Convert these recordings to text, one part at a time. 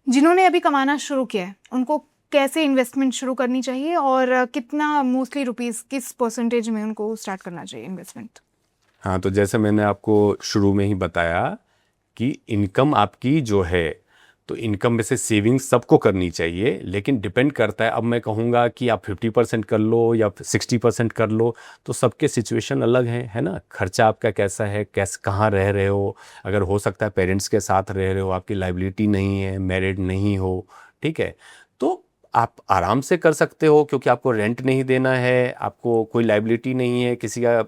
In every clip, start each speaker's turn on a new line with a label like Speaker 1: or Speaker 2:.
Speaker 1: जिन्होंने अभी कमाना शुरू किया है उनको कैसे इन्वेस्टमेंट शुरू करनी चाहिए और कितना मोस्टली रुपीस किस परसेंटेज में उनको स्टार्ट करना चाहिए इन्वेस्टमेंट?
Speaker 2: हाँ, तो जैसे मैंने आपको शुरू में ही बताया कि इनकम आपकी जो है, तो इनकम में से सेविंग सबको करनी चाहिए, लेकिन डिपेंड करता है। अब मैं कहूँगा कि आप 50% कर लो या 60% कर लो, तो सबके सिचुएशन अलग हैं, है ना। खर्चा आपका कैसा है, कैसे कहाँ रह रहे हो, अगर हो सकता है पेरेंट्स के साथ रह रहे हो, आपकी लाइबिलिटी नहीं है, मैरिड नहीं हो, ठीक है, तो आप आराम से कर सकते हो, क्योंकि आपको रेंट नहीं देना है, आपको कोई लाइबिलिटी नहीं है किसी का,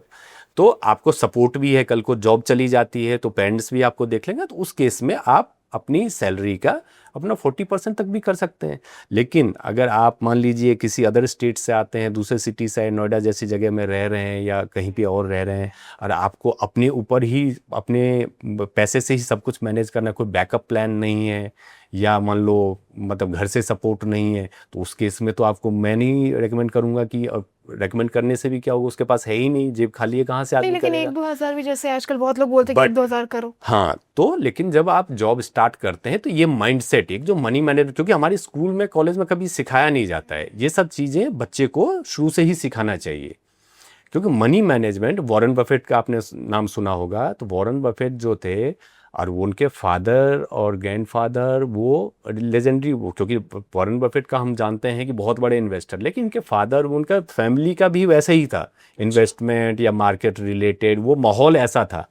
Speaker 2: तो आपको सपोर्ट भी है। कल को जॉब चली जाती है तो पेरेंट्स भी आपको देख लेंगे, तो उस केस में आप अपनी सैलरी का अपना 40% तक भी कर सकते हैं। लेकिन अगर आप मान लीजिए किसी अदर स्टेट से आते हैं, दूसरे सिटी से, नोएडा जैसी जगह में रह रहे हैं या कहीं पे और रह रहे हैं, और आपको अपने ऊपर ही अपने पैसे से ही सब कुछ मैनेज करना, कोई बैकअप प्लान नहीं है, या मान लो मतलब घर से सपोर्ट नहीं है, तो उस केस में तो आपको मैं नहीं रेकमेंड करूंगा कि, रेकमेंड करने से भी क्या होगा, उसके पास है ही नहीं, जेब खाली है, कहाँ से
Speaker 1: नहीं,
Speaker 2: आदमी
Speaker 1: लेकिन
Speaker 2: करेगा।
Speaker 1: 1-2 हज़ार भी जैसे आजकल बहुत लोग बोलते हैं कि
Speaker 2: बट
Speaker 1: 1-2 हज़ार करो।
Speaker 2: हाँ, तो लेकिन जब आप जॉब स्टार्ट करते हैं तो ये माइंडसेट, एक जो मनी मैनेजमेंट, क्योंकि हमारे स्कूल में कॉलेज में कभी सिखाया नहीं जाता है, ये सब चीज़ें बच्चे को शुरू से ही सिखाना चाहिए। क्योंकि मनी मैनेजमेंट, वॉरेन बफेट का आपने नाम सुना होगा, तो वॉरेन बफेट जो थे, और वो उनके फादर और ग्रैंडफादर वो लेजेंडरी, वो क्योंकि वॉरेन बफेट का हम जानते हैं कि बहुत बड़े इन्वेस्टर, लेकिन इनके फादर, उनका फैमिली का भी वैसे ही था, इन्वेस्टमेंट या मार्केट रिलेटेड, वो माहौल ऐसा था।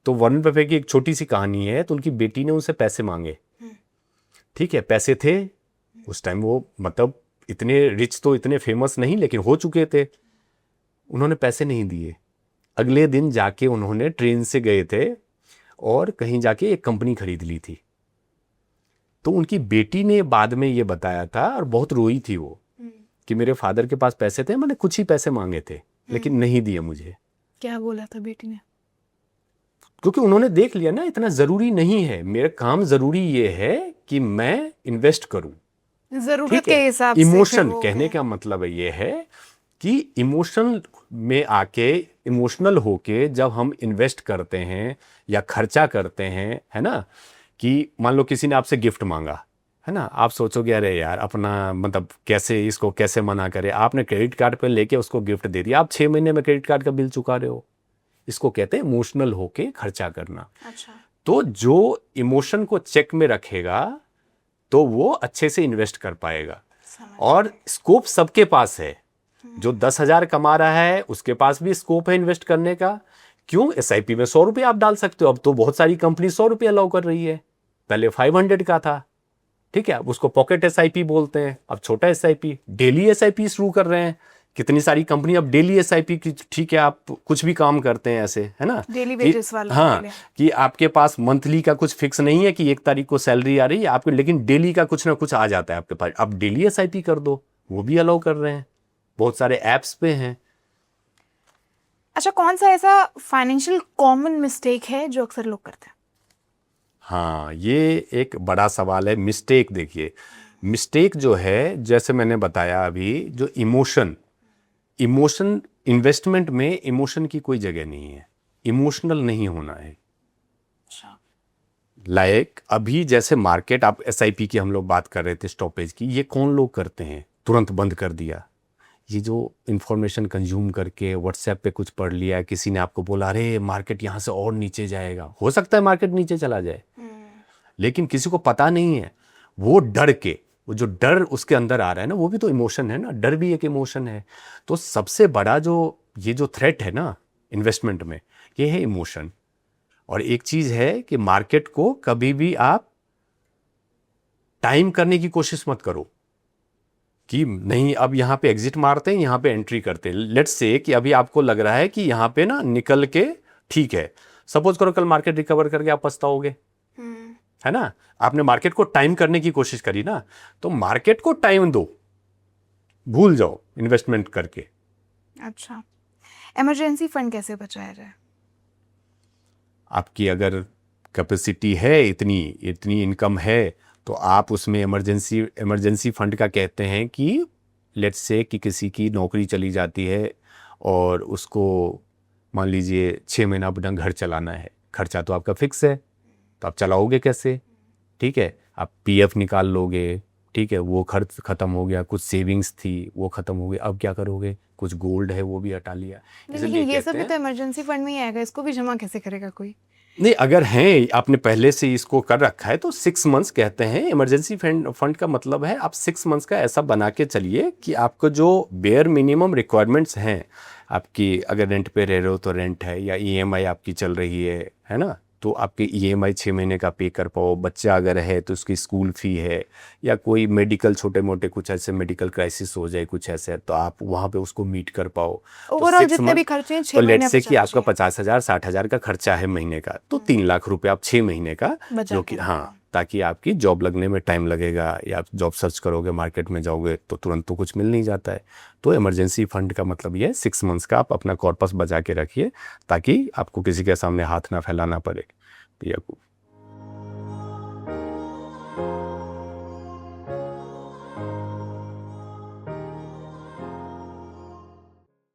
Speaker 2: तो वॉरेन बफेट की एक छोटी सी कहानी है, तो उनकी बेटी ने उनसे पैसे मांगे, ठीक है, पैसे थे उस टाइम, वो मतलब इतने रिच तो इतने फेमस नहीं, लेकिन हो चुके थे। उन्होंने पैसे नहीं दिए। अगले दिन जाके उन्होंने ट्रेन से गए थे और कहीं जाके एक कंपनी खरीद ली थी। तो उनकी बेटी ने बाद में ये बताया था, और बहुत रोई थी वो, कि मेरे फादर के पास पैसे थे, मैंने कुछ ही पैसे मांगे थे, लेकिन नहीं दिए मुझे।
Speaker 1: क्या बोला था बेटी ने?
Speaker 2: क्योंकि उन्होंने देख लिया ना, इतना जरूरी नहीं है, मेरा काम जरूरी ये है कि मैं इन्वेस्ट करूं,
Speaker 1: जरूरत
Speaker 2: ठीक
Speaker 1: के
Speaker 2: है।
Speaker 1: हिसाब से फिर
Speaker 2: इमोशन
Speaker 1: वो
Speaker 2: कहने का मतलब ये है कि इमोशन में आके, इमोशनल होके जब हम इन्वेस्ट करते हैं या खर्चा करते हैं, है ना, कि मान लो किसी ने आपसे गिफ्ट मांगा, है ना, आप सोचोगे अरे यार अपना मतलब कैसे इसको कैसे मना करे, आपने क्रेडिट कार्ड पे लेके उसको गिफ्ट दे दिया, आप 6 महीने में क्रेडिट कार्ड का बिल चुका रहे हो। इसको कहते हैं इमोशनल होके खर्चा करना।
Speaker 1: अच्छा।
Speaker 2: तो जो इमोशन को चेक में रखेगा तो वो अच्छे से इन्वेस्ट कर पाएगा। और स्कोप सबके पास है, जो 10,000 कमा रहा है उसके पास भी स्कोप है इन्वेस्ट करने का। क्यों? एसआईपी में 100 रुपये आप डाल सकते हो, अब तो बहुत सारी कंपनी 100 रुपये अलाउ कर रही है, पहले 500 का था, ठीक है, अब उसको पॉकेट एसआईपी बोलते हैं, अब छोटा एसआईपी, डेली एसआईपी शुरू कर रहे हैं कितनी सारी कंपनी, अब डेली एसआईपी की, ठीक है, आप कुछ भी काम करते हैं ऐसे, है ना,
Speaker 1: डेली
Speaker 2: कि
Speaker 1: वेजेस वालों के
Speaker 2: हाँ,
Speaker 1: लिए।
Speaker 2: कि आपके पास मंथली का कुछ फिक्स नहीं है कि 1 तारीख को सैलरी आ रही है आपको, लेकिन डेली का कुछ ना कुछ आ जाता है आपके पास, अब डेली एसआईपी कर दो, वो भी अलाउ कर रहे हैं, बहुत सारे ऐप्स पे हैं।
Speaker 1: अच्छा, कौन सा ऐसा फाइनेंशियल कॉमन मिस्टेक है जो अक्सर लोग करते हैं?
Speaker 2: हाँ, ये एक बड़ा सवाल है। मिस्टेक, देखिए, मिस्टेक जो है, जैसे मैंने बताया अभी, जो इमोशन, इमोशन, इन्वेस्टमेंट में इमोशन की कोई जगह नहीं है, इमोशनल नहीं होना है।
Speaker 1: अच्छा।
Speaker 2: लाइक अभी जैसे मार्केट, आप एसआईपी की हम लोग बात कर रहे थे, स्टॉपेज की, ये कौन लोग करते हैं, तुरंत बंद कर दिया। ये जो इंफॉर्मेशन कंज्यूम करके व्हाट्सएप पे कुछ पढ़ लिया, किसी ने आपको बोला अरे मार्केट यहाँ से और नीचे जाएगा, हो सकता है मार्केट नीचे चला जाए, लेकिन किसी को पता नहीं है, वो डर के, वो जो डर उसके अंदर आ रहा है ना, वो भी तो इमोशन है ना, डर भी एक इमोशन है। तो सबसे बड़ा जो ये जो थ्रेट है ना इन्वेस्टमेंट में, ये है इमोशन। और एक चीज है कि मार्केट को कभी भी आप टाइम करने की कोशिश मत करो कि नहीं अब यहाँ पे एग्जिट मारते हैं, यहाँ पे एंट्री करते हैं। लेट्स से कि अभी आपको लग रहा है कि यहाँ पे ना निकल के ठीक है, सपोज करो कल मार्केट रिकवर करके आप पछताओगे, है ना, आपने मार्केट को टाइम करने की कोशिश करी ना, तो मार्केट को टाइम दो, भूल जाओ इन्वेस्टमेंट करके।
Speaker 1: अच्छा, इमरजेंसी फंड कैसे बचाया जाए?
Speaker 2: आपकी अगर कैपेसिटी है, इतनी इतनी इनकम है, तो आप उसमें इमरजेंसी फंड का कहते हैं कि लेट्स से कि किसी की नौकरी चली जाती है और उसको मान लीजिए 6 महीना अपना घर चलाना है, खर्चा तो आपका फिक्स है, तो आप चलाओगे कैसे, ठीक है, आप पीएफ निकाल लोगे, ठीक है, वो खर्च खत्म हो गया, कुछ सेविंग्स थी वो खत्म हो गई, अब क्या करोगे, कुछ गोल्ड है वो भी हटा लिया।
Speaker 1: लेकिन
Speaker 2: इसलिए
Speaker 1: ये सब
Speaker 2: कहते
Speaker 1: भी
Speaker 2: हैं
Speaker 1: तो इमरजेंसी फंड में ही आएगा, इसको भी जमा कैसे करेगा कोई?
Speaker 2: नहीं, अगर हैं आपने पहले से ही इसको कर रखा है तो 6 मंथ्स कहते हैं। इमरजेंसी फंड का मतलब है आप 6 मंथ्स का ऐसा बना के चलिए कि आपको जो बेयर मिनिमम रिक्वायरमेंट्स हैं आपकी, अगर रेंट पे रह रहे हो तो रेंट है, या ईएमआई आपकी चल रही है ना, तो आपके ईएमआई 6 महीने का पे कर पाओ, बच्चा अगर है तो उसकी स्कूल फी है, या कोई मेडिकल छोटे मोटे कुछ ऐसे मेडिकल क्राइसिस हो जाए कुछ ऐसे, तो आप वहाँ पे उसको मीट कर पाओ। तो
Speaker 1: ओवरऑल
Speaker 2: 6
Speaker 1: जितने
Speaker 2: मंथ
Speaker 1: भी खर्चे हैं
Speaker 2: तो
Speaker 1: 6
Speaker 2: लेट
Speaker 1: महीने
Speaker 2: से कि आपका
Speaker 1: चाहिए
Speaker 2: 50,000 60,000 का खर्चा है महीने का, तो 3 लाख रुपए आप 6 महीने का,
Speaker 1: बचा
Speaker 2: जो
Speaker 1: के
Speaker 2: कि
Speaker 1: रखें।
Speaker 2: हाँ, ताकि आपकी जॉब लगने में टाइम लगेगा, या आप जॉब सर्च करोगे मार्केट में जाओगे तो तुरंत तो कुछ मिल नहीं जाता है। तो इमरजेंसी फंड का मतलब ये है 6 मंथ्स का आप अपना कॉर्पस बचा के रखिए, ताकि आपको किसी के सामने हाथ ना फैलाना पड़े। या